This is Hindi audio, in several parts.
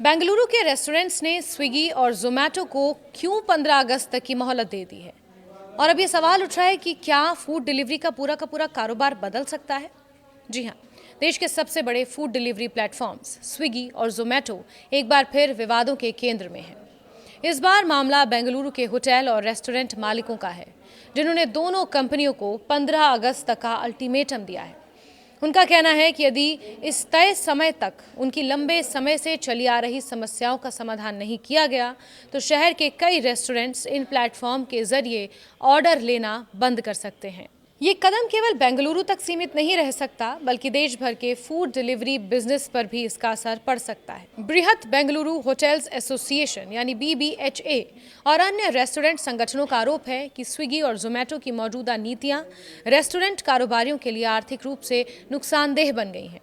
बेंगलुरु के रेस्टोरेंट्स ने स्विगी और जोमेटो को क्यों 15 अगस्त तक की मोहलत दे दी है? और अब ये सवाल उठ रहा है कि क्या फूड डिलीवरी का पूरा कारोबार बदल सकता है? जी हाँ, देश के सबसे बड़े फूड डिलीवरी प्लेटफॉर्म्स स्विगी और जोमेटो एक बार फिर विवादों के केंद्र में हैं। इस बार मामला बेंगलुरु के होटल और रेस्टोरेंट मालिकों का है, जिन्होंने दोनों कंपनियों को 15 अगस्त तक का अल्टीमेटम दिया है। उनका कहना है कि यदि इस तय समय तक उनकी लंबे समय से चली आ रही समस्याओं का समाधान नहीं किया गया, तो शहर के कई रेस्टोरेंट्स इन प्लेटफॉर्म के जरिए ऑर्डर लेना बंद कर सकते हैं। ये कदम केवल बेंगलुरु तक सीमित नहीं रह सकता, बल्कि देश भर के फूड डिलीवरी बिजनेस पर भी इसका असर पड़ सकता है। बृहत बेंगलुरु होटल्स एसोसिएशन यानी BBHA और अन्य रेस्टोरेंट संगठनों का आरोप है कि स्विगी और जोमेटो की मौजूदा नीतियां रेस्टोरेंट कारोबारियों के लिए आर्थिक रूप से नुकसानदेह बन गई हैं।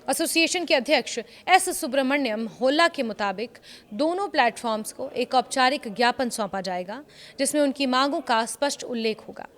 एसोसिएशन के अध्यक्ष S सुब्रमण्यम होल्ला के मुताबिक दोनों प्लेटफॉर्म्स को एक औपचारिक ज्ञापन सौंपा जाएगा, जिसमें उनकी मांगों का स्पष्ट उल्लेख होगा।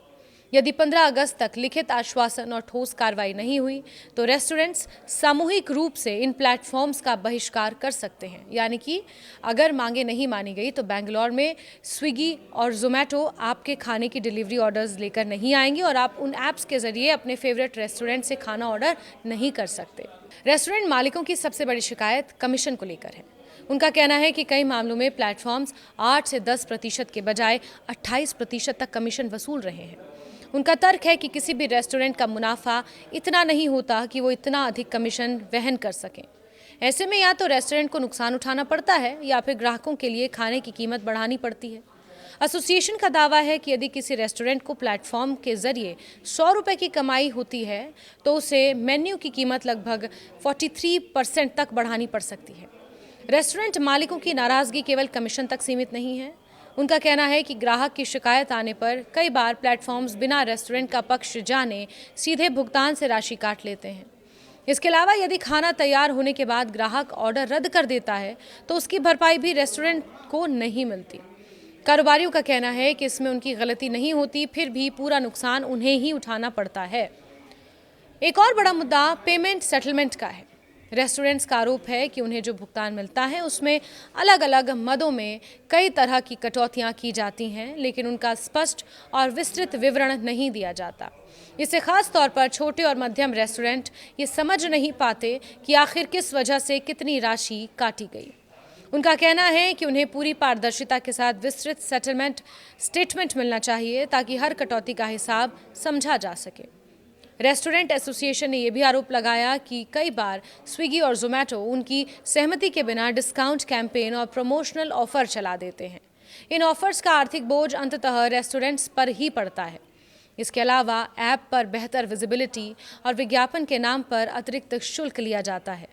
यदि 15 अगस्त तक लिखित आश्वासन और ठोस कार्रवाई नहीं हुई, तो रेस्टोरेंट्स सामूहिक रूप से इन प्लेटफॉर्म्स का बहिष्कार कर सकते हैं। यानी कि अगर मांगे नहीं मानी गई, तो बेंगलोर में स्विगी और जोमेटो आपके खाने की डिलीवरी ऑर्डर्स लेकर नहीं आएंगे और आप उन ऐप्स के जरिए अपने फेवरेट रेस्टोरेंट से खाना ऑर्डर नहीं कर सकते। रेस्टोरेंट मालिकों की सबसे बड़ी शिकायत कमीशन को लेकर है। उनका कहना है कि कई मामलों में प्लेटफॉर्म्स 8 से 10% के बजाय 28% तक कमीशन वसूल रहे हैं। उनका तर्क है कि किसी भी रेस्टोरेंट का मुनाफा इतना नहीं होता कि वो इतना अधिक कमीशन वहन कर सकें। ऐसे में या तो रेस्टोरेंट को नुकसान उठाना पड़ता है या फिर ग्राहकों के लिए खाने की कीमत बढ़ानी पड़ती है। एसोसिएशन का दावा है कि यदि किसी रेस्टोरेंट को प्लेटफॉर्म के जरिए 100 रुपये की कमाई होती है, तो उसे मेन्यू की कीमत लगभग 43% तक बढ़ानी पड़ सकती है। रेस्टोरेंट मालिकों की नाराजगी केवल कमीशन तक सीमित नहीं है। उनका कहना है कि ग्राहक की शिकायत आने पर कई बार प्लेटफॉर्म्स बिना रेस्टोरेंट का पक्ष जाने सीधे भुगतान से राशि काट लेते हैं। इसके अलावा यदि खाना तैयार होने के बाद ग्राहक ऑर्डर रद्द कर देता है, तो उसकी भरपाई भी रेस्टोरेंट को नहीं मिलती। कारोबारियों का कहना है कि इसमें उनकी गलती नहीं होती, फिर भी पूरा नुकसान उन्हें ही उठाना पड़ता है। एक और बड़ा मुद्दा पेमेंट सेटलमेंट का है। रेस्टोरेंट्स का आरोप है कि उन्हें जो भुगतान मिलता है उसमें अलग अलग मदों में कई तरह की कटौतियां की जाती हैं, लेकिन उनका स्पष्ट और विस्तृत विवरण नहीं दिया जाता। इससे खास तौर पर छोटे और मध्यम रेस्टोरेंट ये समझ नहीं पाते कि आखिर किस वजह से कितनी राशि काटी गई। उनका कहना है कि उन्हें पूरी पारदर्शिता के साथ विस्तृत सेटलमेंट स्टेटमेंट मिलना चाहिए, ताकि हर कटौती का हिसाब समझा जा सके। रेस्टोरेंट एसोसिएशन ने यह भी आरोप लगाया कि कई बार स्विगी और जोमेटो उनकी सहमति के बिना डिस्काउंट कैंपेन और प्रमोशनल ऑफर चला देते हैं। इन ऑफर्स का आर्थिक बोझ अंततः रेस्टोरेंट्स पर ही पड़ता है। इसके अलावा ऐप पर बेहतर विजिबिलिटी और विज्ञापन के नाम पर अतिरिक्त शुल्क लिया जाता है।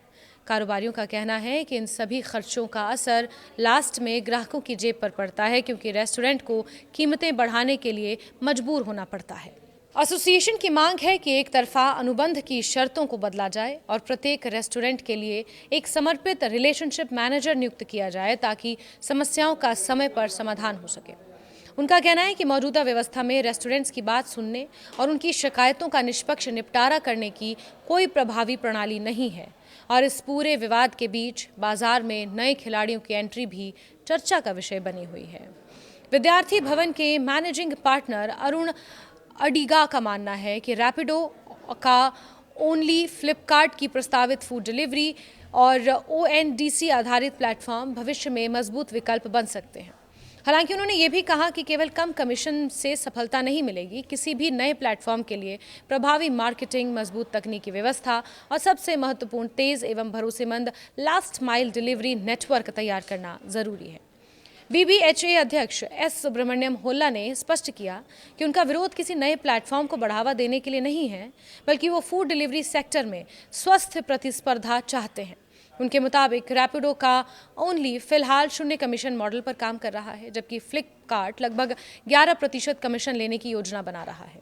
कारोबारियों का कहना है कि इन सभी खर्चों का असर लास्ट में ग्राहकों की जेब पर पड़ता है, क्योंकि रेस्टोरेंट को कीमतें बढ़ाने के लिए मजबूर होना पड़ता है। एसोसिएशन की मांग है कि एक तरफा अनुबंध की शर्तों को बदला जाए और प्रत्येक रेस्टोरेंट के लिए एक समर्पित रिलेशनशिप मैनेजर नियुक्त किया जाए, ताकि समस्याओं का समय पर समाधान हो सके। उनका कहना है कि मौजूदा व्यवस्था में रेस्टोरेंट्स की बात सुनने और उनकी शिकायतों का निष्पक्ष निपटारा करने की कोई प्रभावी प्रणाली नहीं है, और इस पूरे विवाद के बीच बाजार में नए खिलाड़ियों की एंट्री भी चर्चा का विषय बनी हुई है। विद्यार्थी भवन के मैनेजिंग पार्टनर अरुण अडिगा का मानना है कि रैपिडो का ओनली फ्लिपकार्ट की प्रस्तावित फूड डिलीवरी और ONDC आधारित प्लेटफॉर्म भविष्य में मजबूत विकल्प बन सकते हैं। हालांकि उन्होंने ये भी कहा कि केवल कम कमीशन से सफलता नहीं मिलेगी। किसी भी नए प्लेटफॉर्म के लिए प्रभावी मार्केटिंग, मजबूत तकनीकी व्यवस्था और सबसे महत्वपूर्ण तेज एवं भरोसेमंद लास्ट माइल डिलीवरी नेटवर्क तैयार करना जरूरी है। BBHA अध्यक्ष S सुब्रमण्यम होल्ला ने स्पष्ट किया कि उनका विरोध किसी नए प्लेटफॉर्म को बढ़ावा देने के लिए नहीं है, बल्कि वो फूड डिलीवरी सेक्टर में स्वस्थ प्रतिस्पर्धा चाहते हैं। उनके मुताबिक रैपिडो का ओनली फिलहाल 0 कमीशन मॉडल पर काम कर रहा है, जबकि फ्लिपकार्ट लगभग 11% कमीशन लेने की योजना बना रहा है।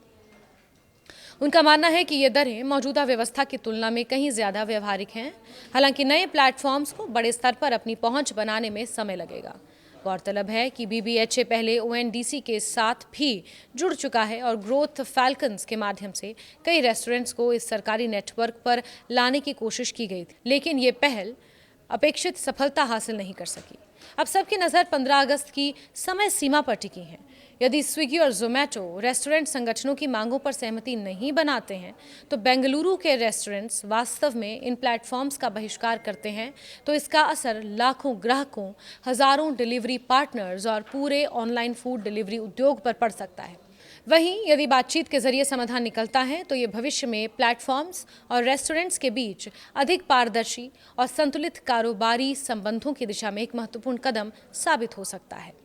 उनका मानना है कि ये दरें मौजूदा व्यवस्था की तुलना में कहीं ज्यादा व्यवहारिक हैं। हालांकि नए प्लेटफॉर्म्स को बड़े स्तर पर अपनी पहुंच बनाने में समय लगेगा। गौरतलब है कि BBHA पहले ONDC के साथ भी जुड़ चुका है और ग्रोथ फैल्कन्स के माध्यम से कई रेस्टोरेंट्स को इस सरकारी नेटवर्क पर लाने की कोशिश की गई थी, लेकिन ये पहल अपेक्षित सफलता हासिल नहीं कर सकी। अब सबकी नज़र 15 अगस्त की समय सीमा पर टिकी है। यदि स्विगी और जोमेटो रेस्टोरेंट संगठनों की मांगों पर सहमति नहीं बनाते हैं, तो बेंगलुरु के रेस्टोरेंट्स वास्तव में इन प्लेटफॉर्म्स का बहिष्कार करते हैं, तो इसका असर लाखों ग्राहकों, हजारों डिलीवरी पार्टनर्स और पूरे ऑनलाइन फूड डिलीवरी उद्योग पर पड़ सकता है। वहीं यदि बातचीत के जरिए समाधान निकलता है, तो ये भविष्य में प्लेटफॉर्म्स और रेस्टोरेंट्स के बीच अधिक पारदर्शी और संतुलित कारोबारी संबंधों की दिशा में एक महत्वपूर्ण कदम साबित हो सकता है।